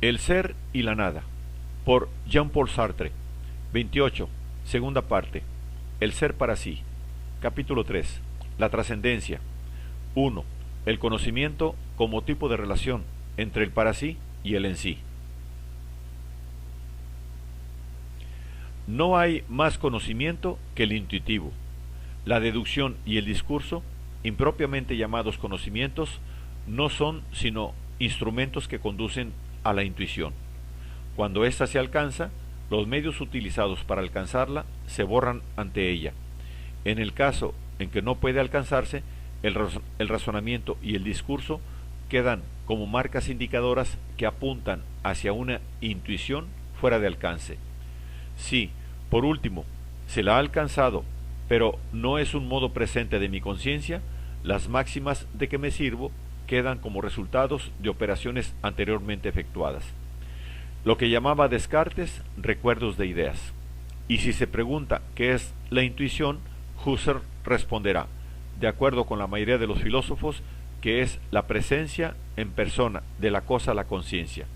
El ser y la nada, por Jean-Paul Sartre. 28. Segunda parte. El ser para sí. Capítulo 3. La trascendencia. 1. El conocimiento como tipo de relación entre el para sí y el en sí. No hay más conocimiento que el intuitivo. La deducción y el discurso, impropiamente llamados conocimientos, no son sino instrumentos que conducen a la intuición. Cuando ésta se alcanza, los medios utilizados para alcanzarla se borran ante ella. En el caso en que no puede alcanzarse, el razonamiento y el discurso quedan como marcas indicadoras que apuntan hacia una intuición fuera de alcance. Si, por último, se la ha alcanzado, pero no es un modo presente de mi conciencia, las máximas de que me sirvo quedan como resultados de operaciones anteriormente efectuadas. Lo que llamaba Descartes recuerdos de ideas. Y si se pregunta qué es la intuición, Husserl responderá, de acuerdo con la mayoría de los filósofos, que es la presencia en persona de la cosa a la conciencia.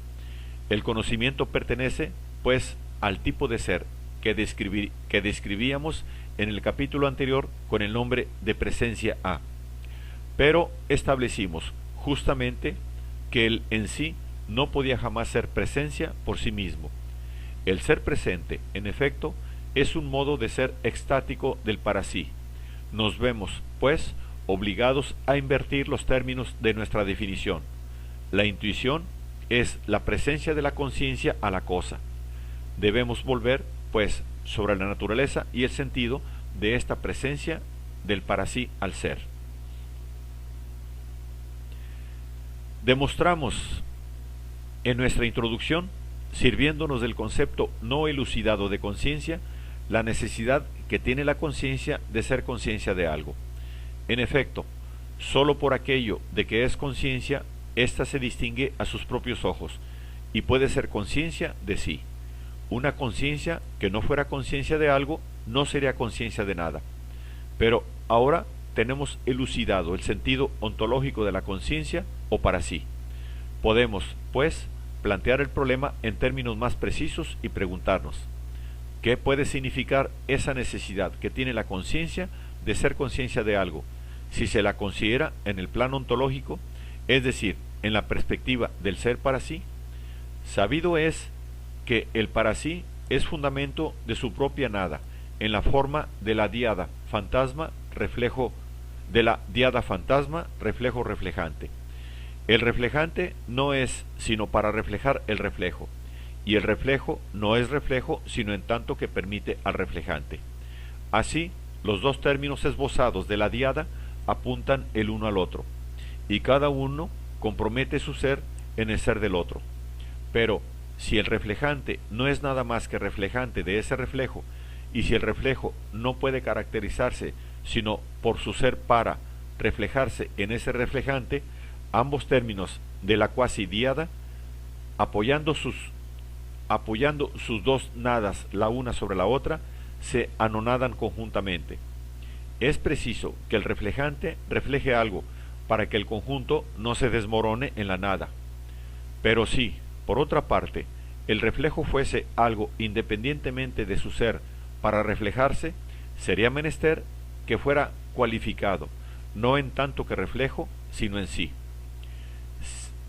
El conocimiento pertenece, pues, al tipo de ser que describíamos en el capítulo anterior con el nombre de presencia A. Pero establecimos justamente que el en sí no podía jamás ser presencia por sí mismo. El ser presente, en efecto, es un modo de ser extático del para sí. Nos vemos, pues, obligados a invertir los términos de nuestra definición. La intuición es la presencia de la conciencia a la cosa. Debemos volver, pues, sobre la naturaleza y el sentido de esta presencia del para sí al ser. Demostramos en nuestra introducción, sirviéndonos del concepto no elucidado de conciencia, la necesidad que tiene la conciencia de ser conciencia de algo. En efecto, sólo por aquello de que es conciencia, ésta se distingue a sus propios ojos y puede ser conciencia de sí. Una conciencia que no fuera conciencia de algo no sería conciencia de nada. Pero ahora tenemos elucidado el sentido ontológico de la conciencia o para sí. Podemos, pues, plantear el problema en términos más precisos y preguntarnos, ¿qué puede significar esa necesidad que tiene la conciencia de ser conciencia de algo, si se la considera en el plano ontológico, es decir, en la perspectiva del ser para sí? Sabido es que el para sí es fundamento de su propia nada, en la forma de la diada fantasma reflejo reflejante. El reflejante no es sino para reflejar el reflejo, y el reflejo no es reflejo sino en tanto que permite al reflejante. Así, los dos términos esbozados de la diada apuntan el uno al otro, y cada uno compromete su ser en el ser del otro. Pero, si el reflejante no es nada más que reflejante de ese reflejo, y si el reflejo no puede caracterizarse sino por su ser para reflejarse en ese reflejante, ambos términos de la cuasi diada, apoyando sus dos nadas la una sobre la otra, se anonadan conjuntamente. Es preciso que el reflejante refleje algo para que el conjunto no se desmorone en la nada. Pero si, por otra parte, el reflejo fuese algo independientemente de su ser para reflejarse, sería menester que fuera cualificado, no en tanto que reflejo, sino en sí.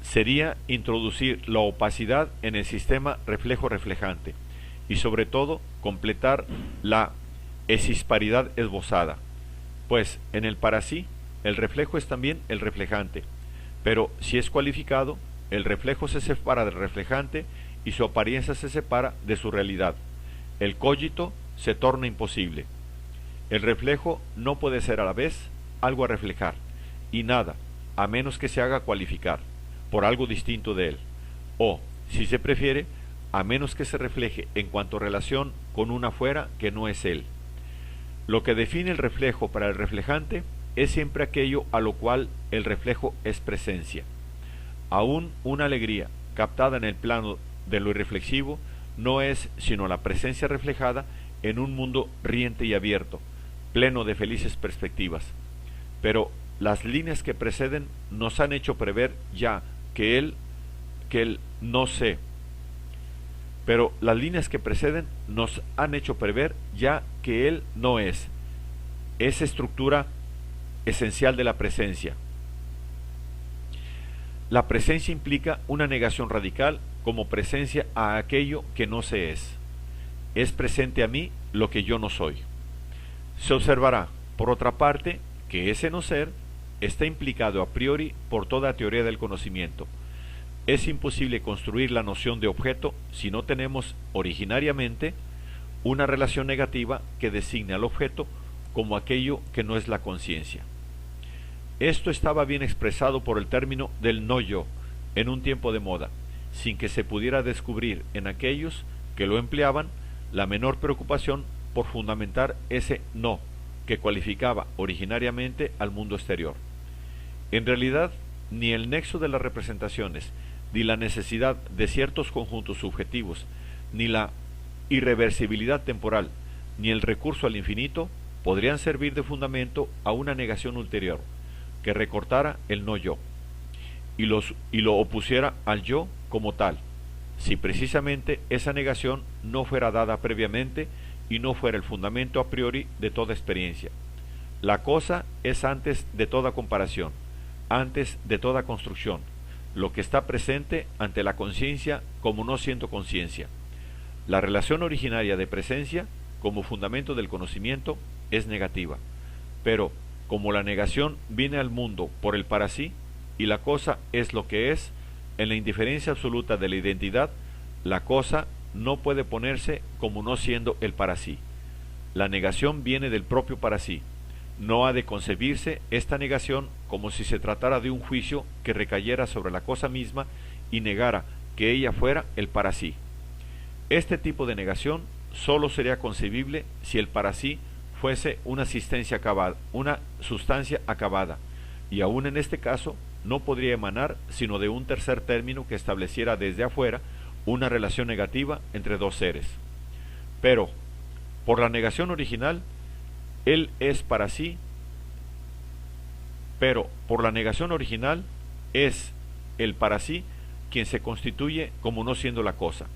Sería introducir la opacidad en el sistema reflejo-reflejante y sobre todo completar la esisparidad esbozada, pues en el para sí el reflejo es también el reflejante, pero si es cualificado, el reflejo se separa del reflejante y su apariencia se separa de su realidad. El cogito se torna imposible. El reflejo no puede ser a la vez algo a reflejar, y nada, a menos que se haga cualificar por algo distinto de él, o, si se prefiere, a menos que se refleje en cuanto a relación con una fuera que no es él. Lo que define el reflejo para el reflejante es siempre aquello a lo cual el reflejo es presencia. Aún una alegría captada en el plano de lo irreflexivo no es sino la presencia reflejada en un mundo riente y abierto, pleno de felices perspectivas. Pero las líneas que preceden nos han hecho prever ya que el no sé pero las líneas que preceden nos han hecho prever ya que él no es esa estructura esencial de la presencia. La presencia implica una negación radical como presencia a aquello que no se es. Es presente a mí lo que yo no soy. Se observará, por otra parte, que ese no ser está implicado a priori por toda teoría del conocimiento. Es imposible construir la noción de objeto si no tenemos originariamente una relación negativa que designe al objeto como aquello que no es la conciencia. Esto estaba bien expresado por el término del no yo en un tiempo de moda, sin que se pudiera descubrir en aquellos que lo empleaban la menor preocupación por fundamentar ese no que cualificaba originariamente al mundo exterior. En realidad, ni el nexo de las representaciones, ni la necesidad de ciertos conjuntos subjetivos, ni la irreversibilidad temporal, ni el recurso al infinito podrían servir de fundamento a una negación ulterior, que recortara el no yo, y lo opusiera al yo como tal, si precisamente esa negación no fuera dada previamente y no fuera el fundamento a priori de toda experiencia. La cosa es antes de toda comparación, antes de toda construcción, lo que está presente ante la conciencia como no siendo conciencia. La relación originaria de presencia, como fundamento del conocimiento, es negativa, pero como la negación viene al mundo por el para sí, y la cosa es lo que es, en la indiferencia absoluta de la identidad, la cosa no puede ponerse como no siendo el para sí. La negación viene del propio para sí. No ha de concebirse esta negación como si se tratara de un juicio que recayera sobre la cosa misma y negara que ella fuera el para sí. Este tipo de negación sólo sería concebible si el para sí fuese una sustancia acabada, y aún en este caso no podría emanar sino de un tercer término que estableciera desde afuera una relación negativa entre dos seres. Pero, por la negación original, él es para sí, pero por la negación original es el para sí quien se constituye como no siendo la cosa,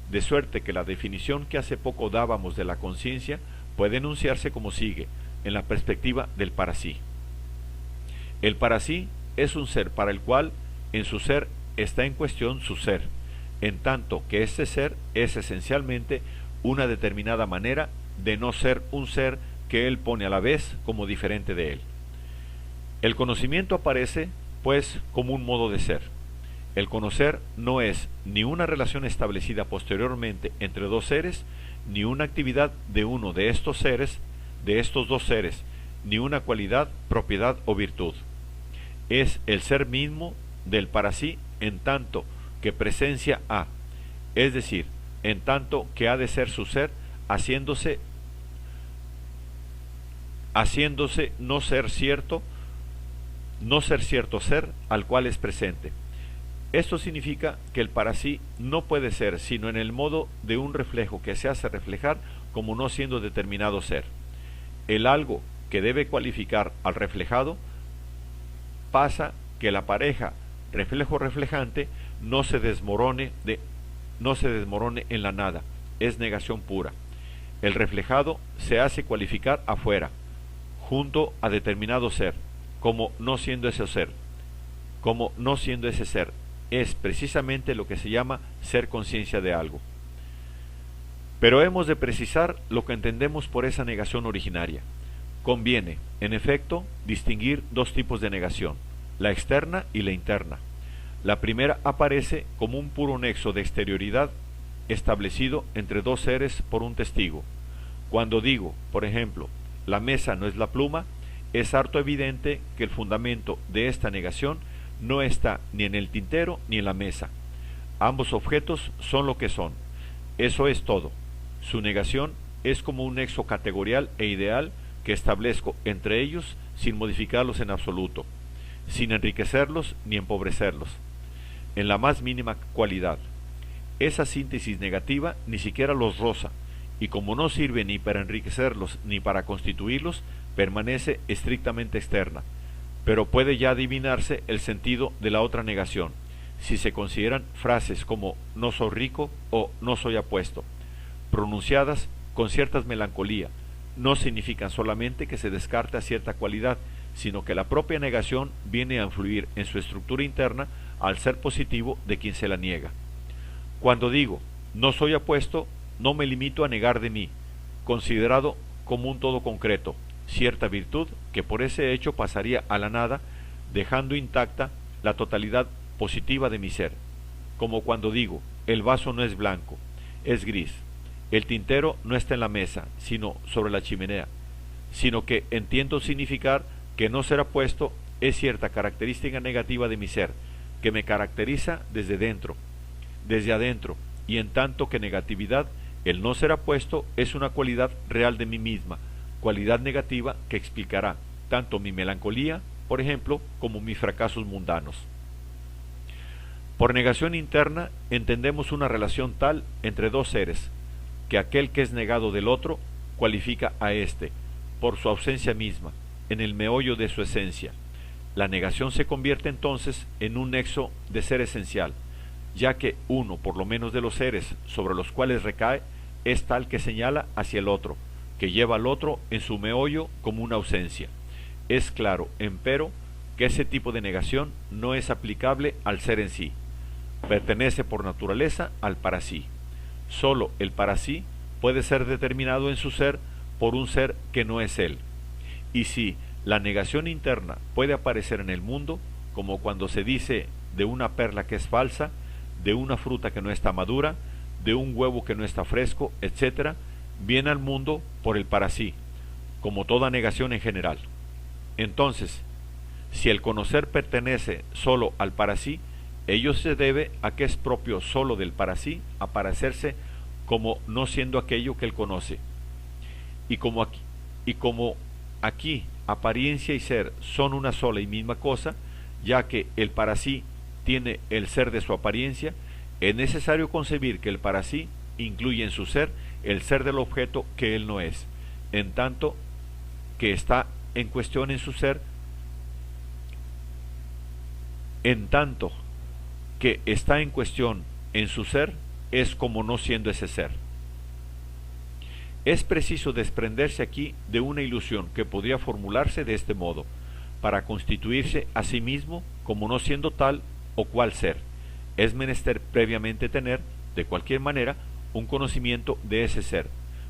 de suerte que la definición que hace poco dábamos de la conciencia puede enunciarse como sigue, en la perspectiva del para sí. El para sí es un ser para el cual en su ser está en cuestión su ser, en tanto que este ser es esencialmente una determinada manera de no ser un ser que él pone a la vez como diferente de él. El conocimiento aparece, pues, como un modo de ser. El conocer no es ni una relación establecida posteriormente entre dos seres, ni una actividad de uno de estos seres, de estos dos seres, ni una cualidad, propiedad o virtud. Es el ser mismo del para sí en tanto que presencia a, es decir, en tanto que ha de ser su ser, haciéndose no ser cierto ser al cual es presente. Esto significa que el para sí no puede ser sino en el modo de un reflejo que se hace reflejar como no siendo determinado ser. El algo que debe cualificar al reflejado pasa que la pareja reflejo-reflejante no se desmorone en la nada, es negación pura. El reflejado se hace cualificar afuera, junto a determinado ser, como no siendo ese ser. Como no siendo ese ser, es precisamente lo que se llama ser conciencia de algo. Pero hemos de precisar lo que entendemos por esa negación originaria. Conviene, en efecto, distinguir dos tipos de negación, la externa y la interna. La primera aparece como un puro nexo de exterioridad establecido entre dos seres por un testigo. Cuando digo, por ejemplo, la mesa no es la pluma, es harto evidente que el fundamento de esta negación no está ni en el tintero ni en la mesa. Ambos objetos son lo que son. Eso es todo. Su negación es como un nexo categorial e ideal que establezco entre ellos sin modificarlos en absoluto, sin enriquecerlos ni empobrecerlos, en la más mínima cualidad. Esa síntesis negativa ni siquiera los roza, y como no sirve ni para enriquecerlos ni para constituirlos, permanece estrictamente externa. Pero puede ya adivinarse el sentido de la otra negación, si se consideran frases como no soy rico o no soy apuesto, pronunciadas con cierta melancolía, no significan solamente que se descarta cierta cualidad, sino que la propia negación viene a influir en su estructura interna al ser positivo de quien se la niega. Cuando digo no soy apuesto, no me limito a negar de mí, considerado como un todo concreto, cierta virtud que por ese hecho pasaría a la nada, dejando intacta la totalidad positiva de mi ser, como cuando digo el vaso no es blanco, es gris, el tintero no está en la mesa, sino sobre la chimenea, sino que entiendo significar que no ser apuesto es cierta característica negativa de mi ser, que me caracteriza desde adentro, y en tanto que negatividad, el no ser apuesto es una cualidad real de mí misma, cualidad negativa que explicará tanto mi melancolía, por ejemplo, como mis fracasos mundanos. Por negación interna entendemos una relación tal entre dos seres, que aquel que es negado del otro cualifica a éste, por su ausencia misma, en el meollo de su esencia. La negación se convierte entonces en un nexo de ser esencial, ya que uno, por lo menos de los seres sobre los cuales recae, es tal que señala hacia el otro, que lleva al otro en su meollo como una ausencia. Es claro, empero, que ese tipo de negación no es aplicable al ser en sí. Pertenece por naturaleza al para sí. Sólo el para sí puede ser determinado en su ser por un ser que no es él. Y si la negación interna puede aparecer en el mundo, como cuando se dice de una perla que es falsa, de una fruta que no está madura, de un huevo que no está fresco, etc., viene al mundo por el para sí, como toda negación en general. Entonces, si el conocer pertenece solo al para sí, ello se debe a que es propio solo del para sí aparecerse como no siendo aquello que él conoce. Y como aquí apariencia y ser son una sola y misma cosa, ya que el para sí tiene el ser de su apariencia, es necesario concebir que el para sí incluye en su ser el ser del objeto que él no es, en tanto que está en cuestión en su ser, es como no siendo ese ser. Es preciso desprenderse aquí de una ilusión que podría formularse de este modo, para constituirse a sí mismo como no siendo tal o cual ser. Es menester previamente tener, de cualquier manera, un conocimiento de ese ser,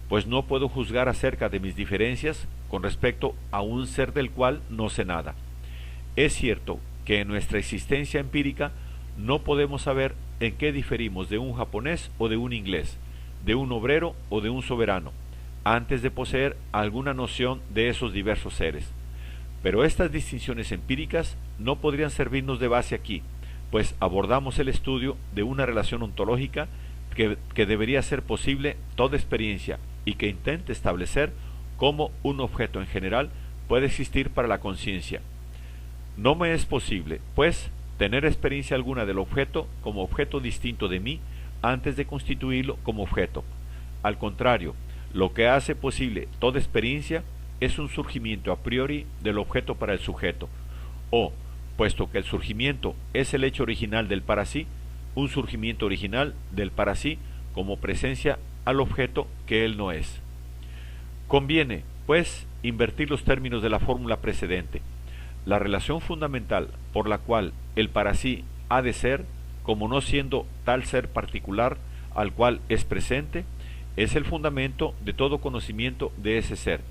pues no puedo juzgar acerca de mis diferencias con respecto a un ser del cual no sé nada. Es cierto que en nuestra existencia empírica no podemos saber en qué diferimos de un japonés o de un inglés, de un obrero o de un soberano, antes de poseer alguna noción de esos diversos seres. Pero estas distinciones empíricas no podrían servirnos de base aquí, pues abordamos el estudio de una relación ontológica que debería ser posible toda experiencia y que intente establecer cómo un objeto en general puede existir para la conciencia. No me es posible, pues, tener experiencia alguna del objeto como objeto distinto de mí antes de constituirlo como objeto. Al contrario, lo que hace posible toda experiencia es un surgimiento a priori del objeto para el sujeto, o, puesto que el surgimiento es el hecho original del para sí, un surgimiento original del para sí como presencia al objeto que él no es. Conviene, pues, invertir los términos de la fórmula precedente. La relación fundamental por la cual el para sí ha de ser, como no siendo tal ser particular al cual es presente, es el fundamento de todo conocimiento de ese ser.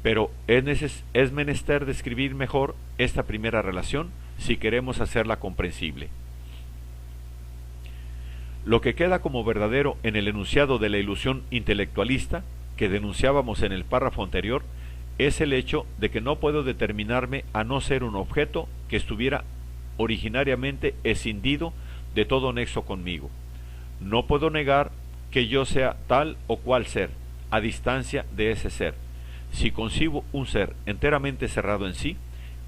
Pero es menester describir mejor esta primera relación si queremos hacerla comprensible. Lo que queda como verdadero en el enunciado de la ilusión intelectualista que denunciábamos en el párrafo anterior es el hecho de que no puedo determinarme a no ser un objeto que estuviera originariamente escindido de todo nexo conmigo. No puedo negar que yo sea tal o cual ser, a distancia de ese ser. Si concibo un ser enteramente cerrado en sí,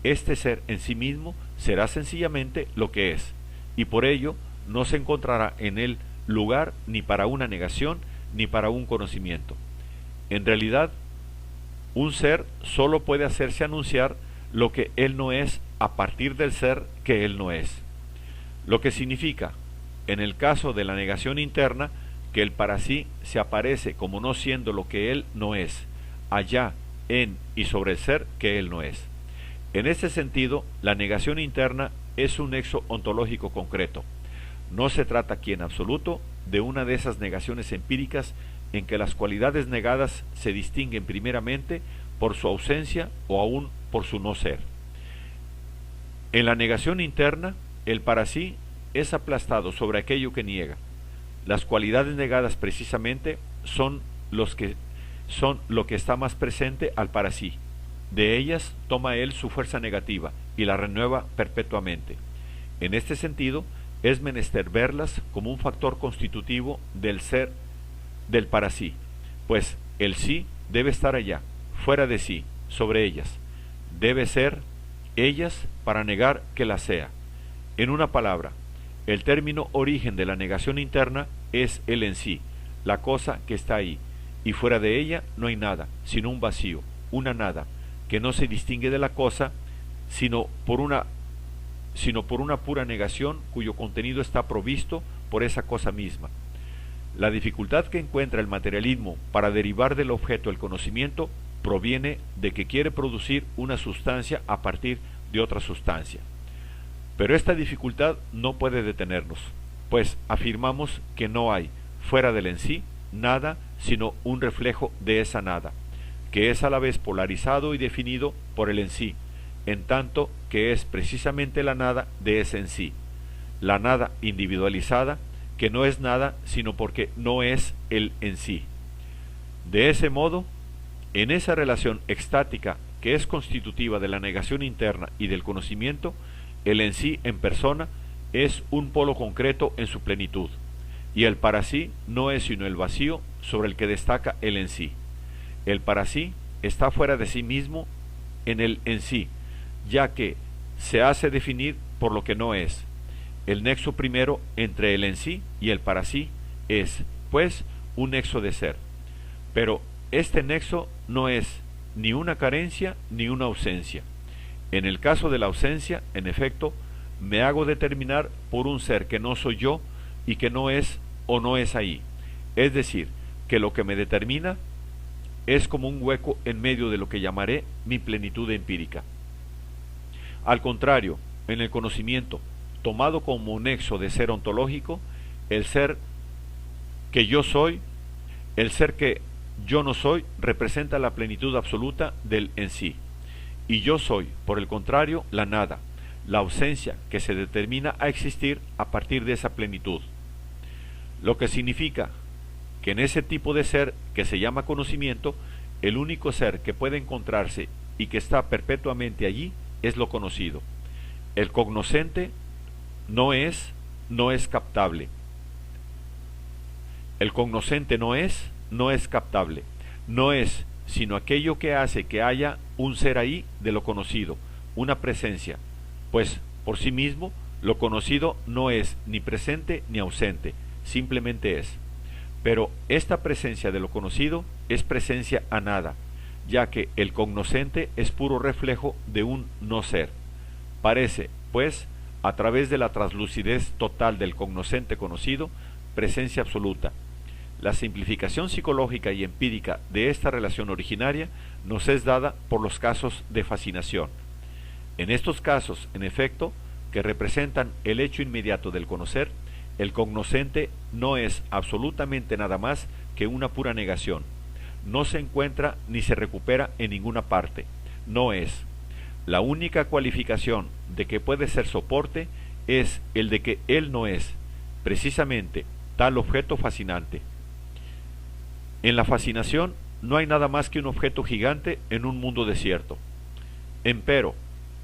este ser en sí mismo será sencillamente lo que es, y por ello no se encontrará en él lugar ni para una negación ni para un conocimiento. En realidad, un ser solo puede hacerse anunciar lo que él no es a partir del ser que él no es. lo que significa, en el caso de la negación interna, que el para sí se aparece como no siendo lo que él no es, allá, en y sobre el ser que él no es. En este sentido, la negación interna es un nexo ontológico concreto. No se trata aquí en absoluto de una de esas negaciones empíricas en que las cualidades negadas se distinguen primeramente por su ausencia o aún por su no ser. En la negación interna, el para sí es aplastado sobre aquello que niega. Las cualidades negadas precisamente son lo que está más presente al para sí. De ellas toma él su fuerza negativa y la renueva perpetuamente. En este sentido, es menester verlas como un factor constitutivo del ser del para sí, pues el sí debe estar allá, fuera de sí, sobre ellas. Debe ser ellas para negar que las sea. En una palabra, el término origen de la negación interna es el en sí, la cosa que está ahí, y fuera de ella no hay nada, sino un vacío, una nada, que no se distingue de la cosa, sino por una pura negación cuyo contenido está provisto por esa cosa misma. La dificultad que encuentra el materialismo para derivar del objeto el conocimiento proviene de que quiere producir una sustancia a partir de otra sustancia. Pero esta dificultad no puede detenernos, pues afirmamos que no hay, fuera del en sí, nada sino un reflejo de esa nada, que es a la vez polarizado y definido por el en sí, en tanto que es precisamente la nada de ese en sí, la nada individualizada, que no es nada sino porque no es el en sí. De ese modo, en esa relación extática que es constitutiva de la negación interna y del conocimiento, el en sí en persona es un polo concreto en su plenitud, y el para sí no es sino el vacío sobre el que destaca el en sí. El para sí está fuera de sí mismo en el en sí, ya que se hace definir por lo que no es. El nexo primero entre el en sí y el para sí es, pues, un nexo de ser. Pero este nexo no es ni una carencia ni una ausencia. En el caso de la ausencia, en efecto, me hago determinar por un ser que no soy yo y que no es o no es ahí. Es decir, que lo que me determina es como un hueco en medio de lo que llamaré mi plenitud empírica. Al contrario, en el conocimiento, tomado como un nexo de ser ontológico, el ser que yo soy, el ser que yo no soy, representa la plenitud absoluta del en sí. Y yo soy, por el contrario, la nada, la ausencia que se determina a existir a partir de esa plenitud. Lo que significa que en ese tipo de ser que se llama conocimiento, el único ser que puede encontrarse y que está perpetuamente allí es lo conocido. El cognoscente no es captable. El cognoscente no es captable. No es sino aquello que hace que haya un ser ahí de lo conocido, una presencia, pues por sí mismo lo conocido no es ni presente ni ausente, simplemente es. Pero esta presencia de lo conocido es presencia a nada, ya que el cognoscente es puro reflejo de un no ser. Parece, pues, a través de la traslucidez total del cognoscente conocido, presencia absoluta. La simplificación psicológica y empírica de esta relación originaria nos es dada por los casos de fascinación. En estos casos, en efecto, que representan el hecho inmediato del conocer, el cognoscente no es absolutamente nada más que una pura negación. No se encuentra ni se recupera en ninguna parte. No es. La única cualificación de que puede ser soporte es el de que él no es, precisamente, tal objeto fascinante. En la fascinación no hay nada más que un objeto gigante en un mundo desierto. Empero,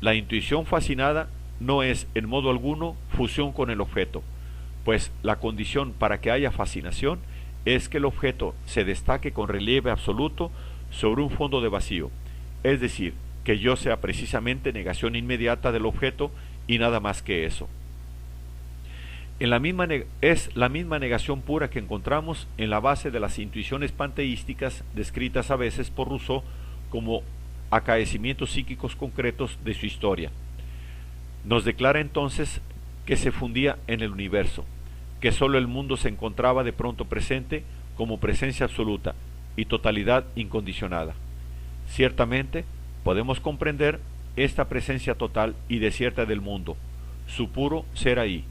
la intuición fascinada no es en modo alguno fusión con el objeto, pues la condición para que haya fascinación es que el objeto se destaque con relieve absoluto sobre un fondo de vacío, es decir, que yo sea precisamente negación inmediata del objeto y nada más que eso. Es la misma negación pura que encontramos en la base de las intuiciones panteísticas descritas a veces por Rousseau como acaecimientos psíquicos concretos de su historia. Nos declara entonces que se fundía en el universo, que sólo el mundo se encontraba de pronto presente como presencia absoluta y totalidad incondicionada. Ciertamente, podemos comprender esta presencia total y desierta del mundo, su puro ser ahí.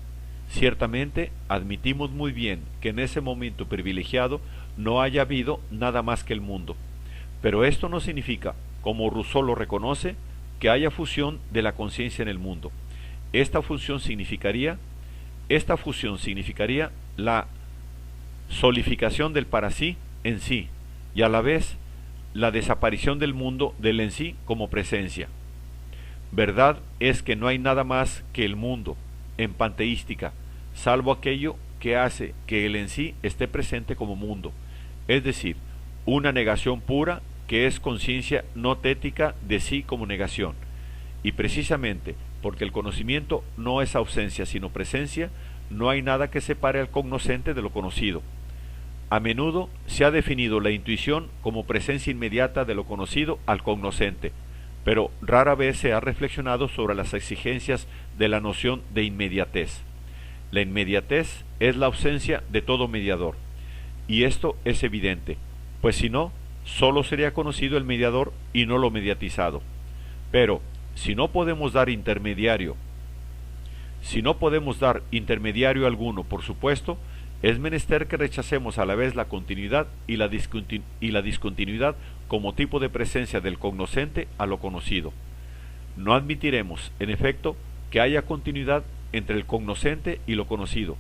Ciertamente, admitimos muy bien que en ese momento privilegiado no haya habido nada más que el mundo. Pero esto no significa, como Rousseau lo reconoce, que haya fusión de la conciencia en el mundo. Esta fusión significaría la solidificación del para sí en sí, y a la vez la desaparición del mundo del en sí como presencia. Verdad es que no hay nada más que el mundo, en panteística, salvo aquello que hace que el en sí esté presente como mundo, es decir, una negación pura que es conciencia no tética de sí como negación. Y precisamente porque el conocimiento no es ausencia sino presencia, no hay nada que separe al cognoscente de lo conocido. A menudo se ha definido la intuición como presencia inmediata de lo conocido al cognoscente, pero rara vez se ha reflexionado sobre las exigencias de la noción de inmediatez. La inmediatez es la ausencia de todo mediador, y esto es evidente, pues si no, solo sería conocido el mediador y no lo mediatizado. Pero, si no podemos dar intermediario alguno, por supuesto, es menester que rechacemos a la vez la continuidad y la discontinuidad como tipo de presencia del cognoscente a lo conocido. No admitiremos, en efecto, que haya continuidad entre el cognoscente y lo conocido,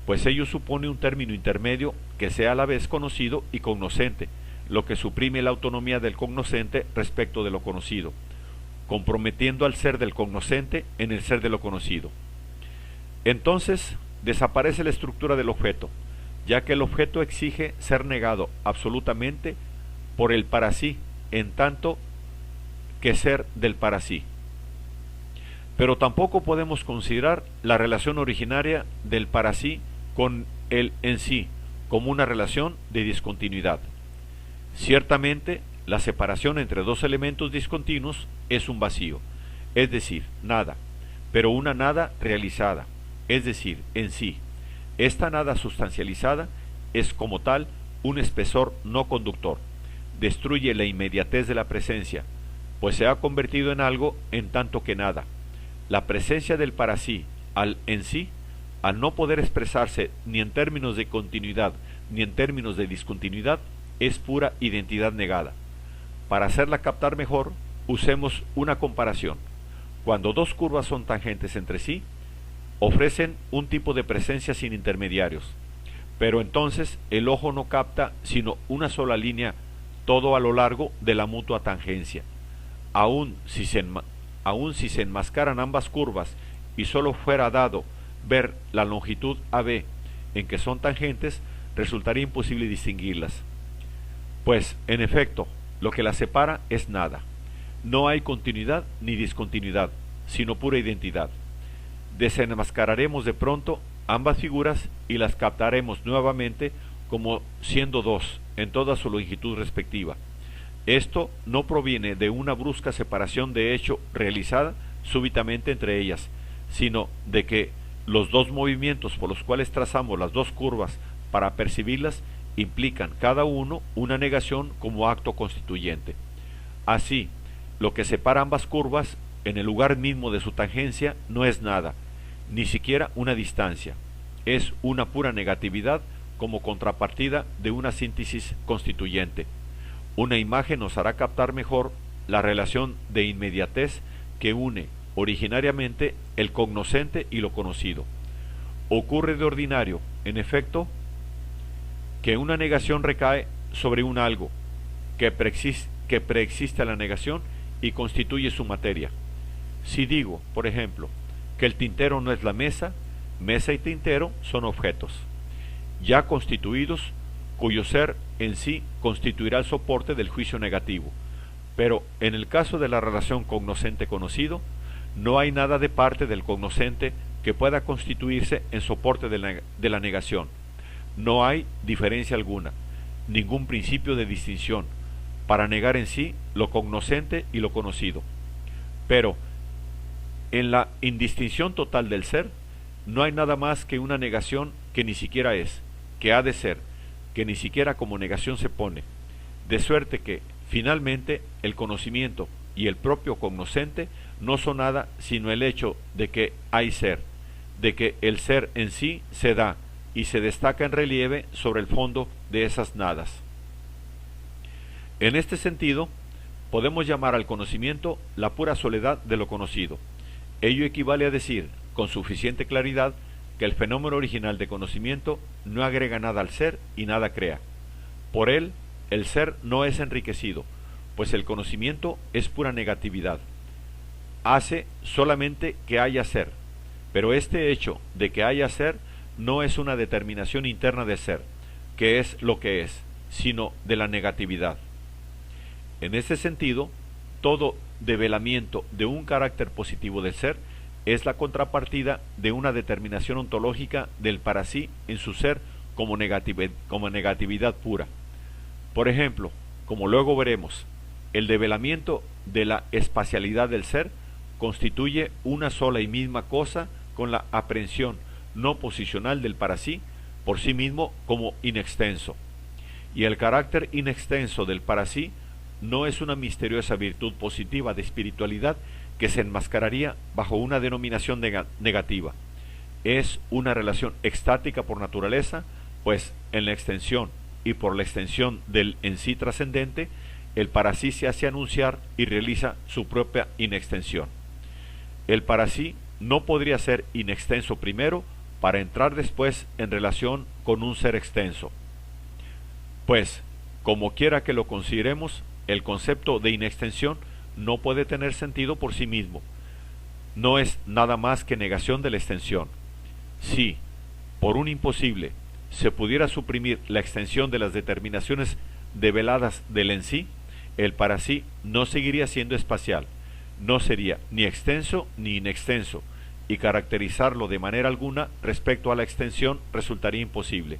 pues ello supone un término intermedio que sea a la vez conocido y cognoscente, lo que suprime la autonomía del cognoscente respecto de lo conocido, comprometiendo al ser del cognoscente en el ser de lo conocido. Entonces, desaparece la estructura del objeto, ya que el objeto exige ser negado absolutamente por el para sí, en tanto que ser del para sí. Pero tampoco podemos considerar la relación originaria del para sí con el en sí como una relación de discontinuidad. Ciertamente, la separación entre dos elementos discontinuos es un vacío, es decir, nada, pero una nada realizada, es decir, en sí. Esta nada sustancializada es como tal un espesor no conductor, destruye la inmediatez de la presencia, pues se ha convertido en algo en tanto que nada. La presencia del para sí al en sí, al no poder expresarse ni en términos de continuidad ni en términos de discontinuidad, es pura identidad negada. Para hacerla captar mejor, usemos una comparación. Cuando dos curvas son tangentes entre sí, ofrecen un tipo de presencia sin intermediarios, pero entonces el ojo no capta sino una sola línea todo a lo largo de la mutua tangencia. Aun si se enmascaran ambas curvas y solo fuera dado ver la longitud AB en que son tangentes, resultaría imposible distinguirlas. Pues, en efecto, lo que las separa es nada. No hay continuidad ni discontinuidad, sino pura identidad. Desenmascararemos de pronto ambas figuras y las captaremos nuevamente como siendo dos en toda su longitud respectiva. Esto no proviene de una brusca separación de hecho realizada súbitamente entre ellas, sino de que los dos movimientos por los cuales trazamos las dos curvas para percibirlas implican cada uno una negación como acto constituyente. Así, lo que separa ambas curvas en el lugar mismo de su tangencia no es nada, ni siquiera una distancia, es una pura negatividad como contrapartida de una síntesis constituyente. Una imagen nos hará captar mejor la relación de inmediatez que une originariamente el cognoscente y lo conocido. Ocurre de ordinario, en efecto, que una negación recae sobre un algo que preexiste a la negación y constituye su materia. Si digo, por ejemplo, que el tintero no es la mesa, mesa y tintero son objetos ya constituidos cuyo ser en sí constituirá el soporte del juicio negativo, pero en el caso de la relación cognoscente-conocido, no hay nada de parte del cognoscente que pueda constituirse en soporte de la negación. No hay diferencia alguna, ningún principio de distinción, para negar en sí lo cognoscente y lo conocido. Pero, en la indistinción total del ser, no hay nada más que una negación que ni siquiera es, que ha de ser, que ni siquiera como negación se pone, de suerte que, finalmente, el conocimiento y el propio cognoscente no son nada sino el hecho de que hay ser, de que el ser en sí se da y se destaca en relieve sobre el fondo de esas nadas. En este sentido, podemos llamar al conocimiento la pura soledad de lo conocido. Ello equivale a decir, con suficiente claridad, que el fenómeno original de conocimiento no agrega nada al ser y nada crea. Por él, el ser no es enriquecido, pues el conocimiento es pura negatividad. Hace solamente que haya ser, pero este hecho de que haya ser no es una determinación interna de ser, que es lo que es, sino de la negatividad. En este sentido, todo develamiento de un carácter positivo del ser es la contrapartida de una determinación ontológica del para sí en su ser como negatividad pura. Por ejemplo, como luego veremos, el develamiento de la espacialidad del ser constituye una sola y misma cosa con la aprehensión no posicional del para sí por sí mismo como inextenso. Y el carácter inextenso del para sí no es una misteriosa virtud positiva de espiritualidad que se enmascararía bajo una denominación negativa. Es una relación extática por naturaleza, pues en la extensión y por la extensión del en sí trascendente, el para sí se hace anunciar y realiza su propia inextensión. El para sí no podría ser inextenso primero para entrar después en relación con un ser extenso. Pues, como quiera que lo consideremos, el concepto de inextensión no puede tener sentido por sí mismo. No es nada más que negación de la extensión. Si, por un imposible, se pudiera suprimir la extensión de las determinaciones develadas del en sí, el para sí no seguiría siendo espacial, no sería ni extenso ni inextenso, y caracterizarlo de manera alguna respecto a la extensión resultaría imposible.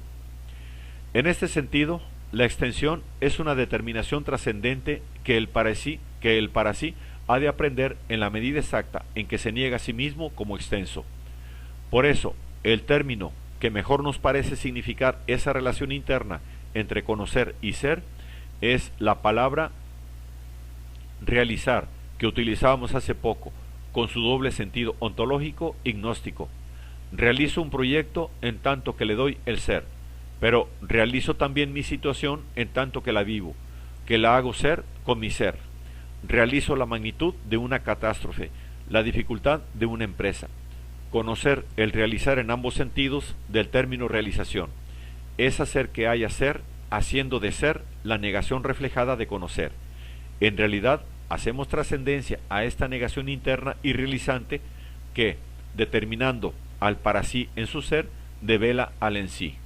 En este sentido, la extensión es una determinación trascendente que el para sí ha de aprender en la medida exacta en que se niega a sí mismo como extenso. Por eso, el término que mejor nos parece significar esa relación interna entre conocer y ser es la palabra realizar, que utilizábamos hace poco, con su doble sentido ontológico y gnóstico. Realizo un proyecto en tanto que le doy el ser, pero realizo también mi situación en tanto que la vivo, que la hago ser con mi ser. Realizo la magnitud de una catástrofe, la dificultad de una empresa. Conocer el realizar en ambos sentidos del término realización es hacer que haya ser, haciendo de ser la negación reflejada de conocer. En realidad, hacemos trascendencia a esta negación interna y realizante que, determinando al para sí en su ser, devela al en sí.